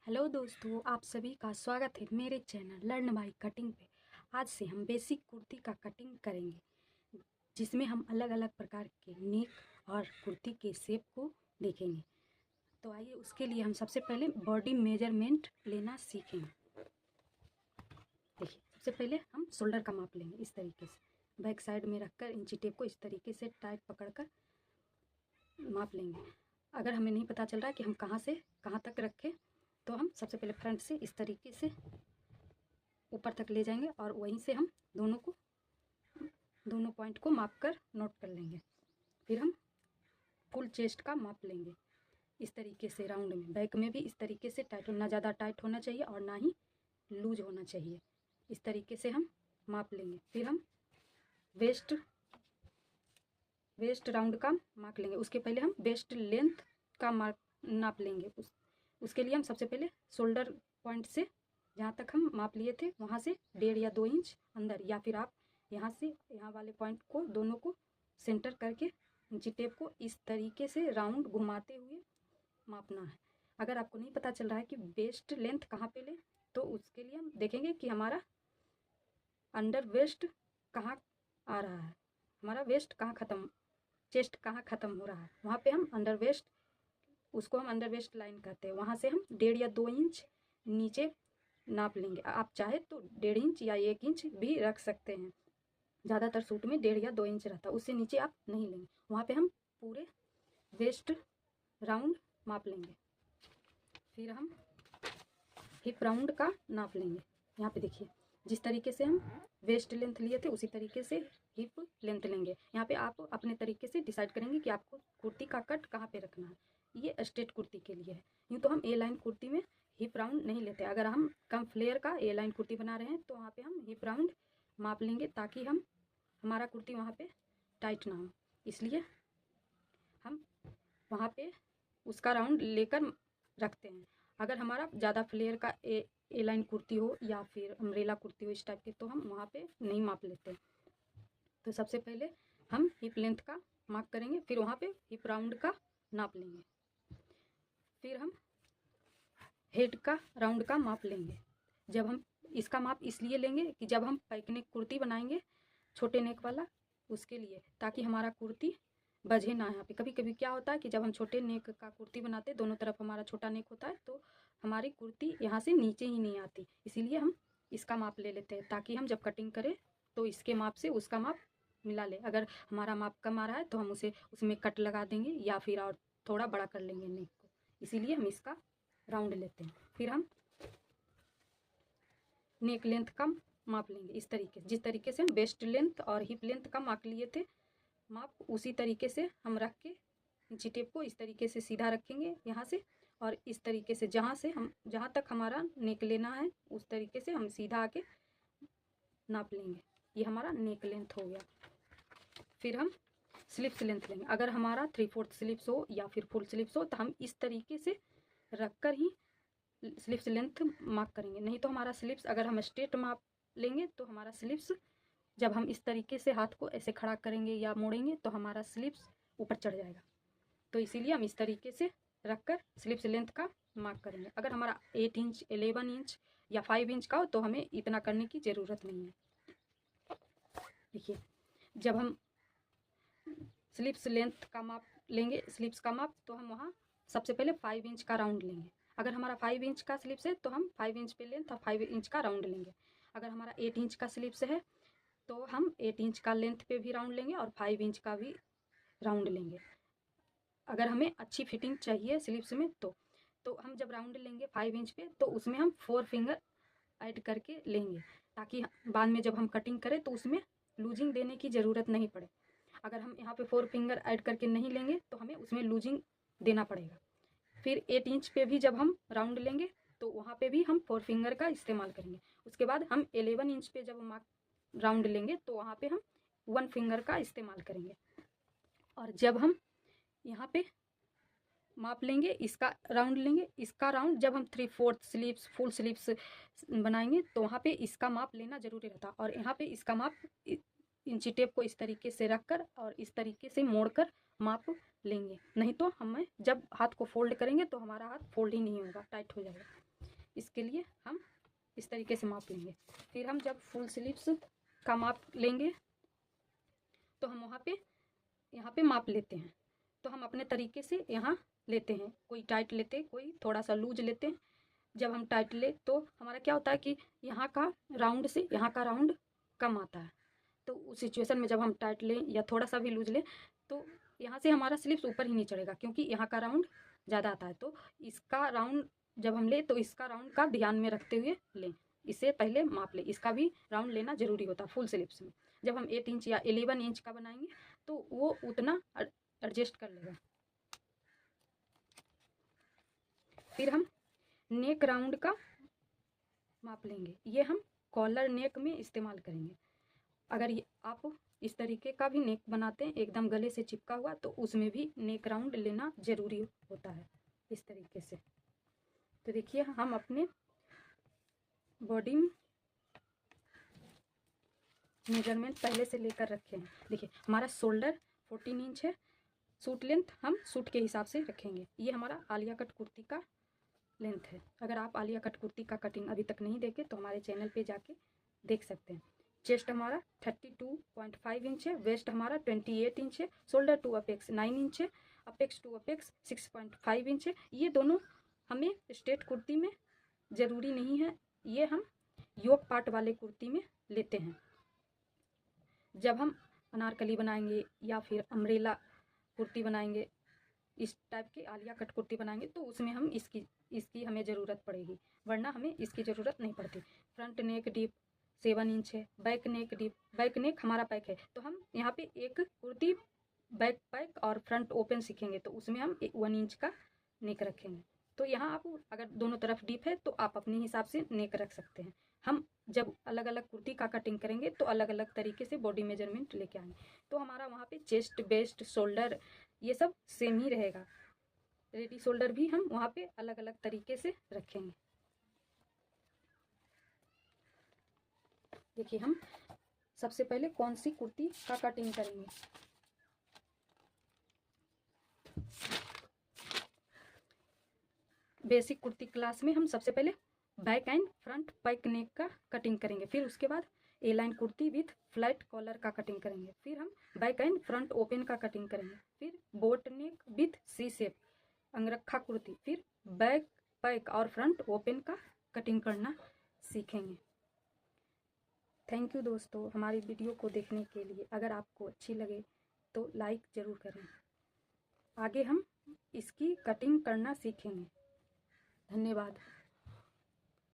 Hello दोस्तों, आप सभी का स्वागत है मेरे चैनल लर्न बाय कटिंग पे। आज से हम बेसिक कुर्ती का कटिंग करेंगे, जिसमें हम अलग अलग प्रकार के नेक और कुर्ती के शेप को देखेंगे। तो आइए, उसके लिए हम सबसे पहले बॉडी मेजरमेंट लेना सीखेंगे। देखिए, सबसे पहले हम शोल्डर का माप लेंगे। इस तरीके से बैक साइड में रखकर इंची टेप को इस तरीके से टाइट पकड़कर माप लेंगे। अगर हमें नहीं पता चल रहा है कि हम कहाँ से कहाँ तक रखें, तो हम सबसे पहले फ्रंट से इस तरीके से ऊपर तक ले जाएंगे और वहीं से हम दोनों पॉइंट को माप कर नोट कर लेंगे। फिर हम फुल चेस्ट का माप लेंगे इस तरीके से राउंड में। बैक में भी इस तरीके से टाइट, ना ज़्यादा टाइट होना चाहिए और ना ही लूज होना चाहिए। इस तरीके से हम माप लेंगे। फिर हम वेस्ट राउंड का माप लेंगे। उसके पहले हम वेस्ट लेंथ का माप नाप लेंगे। उसके लिए हम सबसे पहले शोल्डर पॉइंट से जहाँ तक हम माप लिए थे वहाँ से 1.5 या 2 इंच अंदर, या फिर आप यहाँ से यहाँ वाले पॉइंट को दोनों को सेंटर करके इंची टेप को इस तरीके से राउंड घुमाते हुए मापना है। अगर आपको नहीं पता चल रहा है कि वेस्ट लेंथ कहाँ पे लें, तो उसके लिए हम देखेंगे कि हमारा अंडर वेस्ट कहाँ आ रहा है, हमारा वेस्ट कहाँ ख़त्म, चेस्ट कहाँ ख़त्म हो रहा है, वहाँ पे हम अंडर वेस्ट, उसको हम अंडर वेस्ट लाइन कहते हैं। वहाँ से हम 1.5 या 2 इंच नीचे नाप लेंगे। आप चाहे तो 1.5 इंच या 1 इंच भी रख सकते हैं। ज़्यादातर सूट में 1.5 या 2 इंच रहता है, उससे नीचे आप नहीं लेंगे। वहाँ पे हम पूरे वेस्ट राउंड माप लेंगे। फिर हम हिप राउंड का नाप लेंगे। यहाँ पे देखिए, जिस तरीके से हम वेस्ट लेंथ लिए थे उसी तरीके से हिप लेंथ लेंगे। यहाँ पे आप अपने तरीके से डिसाइड करेंगे कि आपको कुर्ती का कट कहाँ पे रखना है। ये स्ट्रेट कुर्ती के लिए है। यूँ तो हम ए लाइन कुर्ती में हिप राउंड नहीं लेते। अगर हम कम फ्लेयर का ए लाइन कुर्ती बना रहे हैं तो वहाँ पे हम हिप राउंड माप लेंगे, ताकि हमारा कुर्ती वहाँ पे टाइट ना हो। इसलिए हम वहाँ पे उसका राउंड लेकर रखते हैं। अगर हमारा ज़्यादा फ्लेयर का ए लाइन कुर्ती हो या फिर अम्ब्रेला कुर्ती हो इस टाइप की, तो हम वहाँ पे नहीं माप लेते। तो सबसे पहले हम हिप लेंथ का माप करेंगे, फिर वहाँ पे हिप राउंड का नाप लेंगे। फिर हम हेड का राउंड का माप लेंगे। जब हम इसका माप इसलिए लेंगे कि जब हम पैक नेक कुर्ती बनाएंगे, छोटे नेक वाला, उसके लिए, ताकि हमारा कुर्ती बझे ना। यहाँ पे कभी कभी क्या होता है कि जब हम छोटे नेक का कुर्ती बनाते हैं, दोनों तरफ हमारा छोटा नेक होता है, तो हमारी कुर्ती यहाँ से नीचे ही नहीं आती। इसीलिए हम इसका माप ले लेते हैं, ताकि हम जब कटिंग करें तो इसके माप से उसका माप मिला ले। अगर हमारा माप कम आ रहा है तो हम उसमें कट लगा देंगे या फिर और थोड़ा बड़ा कर लेंगे नेक को। इसीलिए हम इसका राउंड लेते हैं। फिर हम नेक लेंथ का माप लेंगे इस तरीके से। जिस तरीके से हम वेस्ट लेंथ और हिप लेंथ का माप लिए थे, माप उसी तरीके से हम रख के इंची टेप को इस तरीके से सीधा रखेंगे यहाँ से, और इस तरीके से जहाँ तक हमारा नेक लेना है उस तरीके से हम सीधा आके नाप लेंगे। ये हमारा नेक लेंथ हो गया। फिर हम स्लीव्स लेंथ लेंगे। अगर हमारा 3/4 स्लीव्स हो या फिर फुल स्लीव्स हो, तो हम इस तरीके से रख कर ही स्लीव्स लेंथ मार्क करेंगे। नहीं तो हमारा स्लीव्स, अगर हम स्ट्रेट माप लेंगे तो हमारा स्लीव्स, जब हम इस तरीके से हाथ को ऐसे खड़ा करेंगे या मोड़ेंगे तो हमारा स्लीव्स ऊपर चढ़ जाएगा। तो इसीलिए हम इस तरीके से रखकर स्लीव्स लेंथ का मार्क करेंगे। अगर हमारा 8 इंच, 11 इंच या 5 इंच का हो तो हमें इतना करने की ज़रूरत नहीं है। देखिए, जब हम स्लीव्स लेंथ का माप लेंगे, स्लीव्स का माप, तो हम वहाँ सबसे पहले 5 इंच का राउंड लेंगे। अगर हमारा 5 इंच का स्लीव्स है तो हम 5 इंच पे लेंथ और 5 इंच का राउंड लेंगे। अगर हमारा 8 इंच का स्लीव्स है तो हम 8 इंच का लेंथ पे भी राउंड लेंगे और 5 इंच का भी राउंड लेंगे। अगर हमें अच्छी फिटिंग चाहिए स्लीव्स में तो हम जब राउंड लेंगे 5 इंच पे, तो उसमें हम 4 फिंगर ऐड करके लेंगे, ताकि बाद में जब हम कटिंग करें तो उसमें लूजिंग देने की ज़रूरत नहीं पड़े। अगर हम यहाँ पे 4 फिंगर ऐड करके नहीं लेंगे तो हमें उसमें लूजिंग देना पड़ेगा। फिर 8 इंच पे भी जब हम राउंड लेंगे तो वहाँ पे भी हम 4 फिंगर का इस्तेमाल करेंगे। उसके बाद हम 11 इंच पे जब हम राउंड लेंगे तो वहाँ पे हम 1 फिंगर का इस्तेमाल करेंगे। और जब हम यहाँ पे माप लेंगे, इसका राउंड लेंगे, इसका राउंड जब हम 3/4 स्लीव्स, फुल स्लीव्स बनाएंगे तो वहाँ पे इसका माप लेना ज़रूरी रहता। और यहाँ पे इसका माप इंची टेप को इस तरीके से रखकर और इस तरीके से मोड़कर माप लेंगे। नहीं तो हमें जब हाथ को फोल्ड करेंगे तो हमारा हाथ फोल्ड ही नहीं होगा, टाइट हो जाएगा। इसके लिए हम इस तरीके से माप लेंगे। फिर हम जब फुल स्लीव्स का माप लेंगे तो हम यहाँ पे माप लेते हैं। तो हम अपने तरीके से यहाँ लेते हैं, कोई टाइट लेते, कोई थोड़ा सा लूज लेते हैं। जब हम टाइट ले तो हमारा क्या होता है कि यहाँ का राउंड से यहाँ का राउंड कम आता है। तो उस सिचुएशन में जब हम टाइट लें या थोड़ा सा भी लूज लें तो यहाँ से हमारा स्लीव्स ऊपर ही नहीं चढ़ेगा, क्योंकि यहाँ का राउंड ज़्यादा आता है। तो इसका राउंड जब हम लें तो इसका राउंड का ध्यान में रखते हुए लें, इससे पहले माप लें। इसका भी राउंड लेना ज़रूरी होता है फुल स्लीव्स में। जब हम 8 इंच या 11 इंच का बनाएंगे तो वो उतना एडजस्ट कर लेगा। फिर हम नेक राउंड का माप लेंगे, ये हम कॉलर नेक में इस्तेमाल करेंगे। अगर ये आप इस तरीके का भी नेक बनाते हैं एकदम गले से चिपका हुआ, तो उसमें भी नेक राउंड लेना ज़रूरी होता है इस तरीके से। तो देखिए हम अपने बॉडी में मेजरमेंट पहले से लेकर रखे हैं। देखिए हमारा शोल्डर 14 इंच है, सूट लेंथ हम सूट के हिसाब से रखेंगे। ये हमारा आलिया कट कुर्ती का लेंथ है। अगर आप आलिया कट कुर्ती का कटिंग अभी तक नहीं देखे तो हमारे चैनल पे जाके देख सकते हैं। चेस्ट हमारा 32.5 इंच है, वेस्ट हमारा 28 इंच है, शोल्डर टू अपेक्स 9 इंच है, अपेक्स टू अपेक्स 6.5 इंच है। ये दोनों हमें स्ट्रेट कुर्ती में ज़रूरी नहीं है, ये हम योक पार्ट वाले कुर्ती में लेते हैं। जब हम अनारकली बनाएंगे या फिर अम्ब्रेला कुर्ती बनाएंगे, इस टाइप की आलिया कट कुर्ती बनाएंगे, तो उसमें हम इसकी हमें ज़रूरत पड़ेगी, वरना हमें इसकी ज़रूरत नहीं पड़ती। फ्रंट नेक डीप 7 इंच है, back neck deep, back neck हमारा पैक है, तो हम यहाँ पे एक कुर्ती बैक पैक और फ्रंट ओपन सीखेंगे, तो उसमें हम 1 इंच का नेक रखेंगे। तो यहाँ आप अगर दोनों तरफ डीप है तो आप अपने हिसाब से नेक रख सकते हैं। हम जब अलग अलग कुर्ती का कटिंग करेंगे तो अलग अलग तरीके से बॉडी मेजरमेंट लेके आएंगे। तो हमारा वहाँ पे चेस्ट, वेस्ट, शोल्डर ये सब सेम ही रहेगा। रेडी शोल्डर भी हम वहाँ पे अलग अलग तरीके से रखेंगे। देखिए हम सबसे पहले कौन सी कुर्ती का कटिंग करेंगे। बेसिक कुर्ती क्लास में हम सबसे पहले back and front pack neck का कटिंग करेंगे, फिर उसके बाद ए लाइन कुर्ती विथ फ्लैट कॉलर का कटिंग करेंगे, फिर हम बैक एंड फ्रंट ओपन का कटिंग करेंगे, फिर boat neck with C shape अंगरखा कुर्ती, फिर बैक पैक और फ्रंट ओपन का कटिंग करना सीखेंगे। थैंक यू दोस्तों हमारी वीडियो को देखने के लिए। अगर आपको अच्छी लगे तो लाइक ज़रूर करें। आगे हम इसकी कटिंग करना सीखेंगे। धन्यवाद।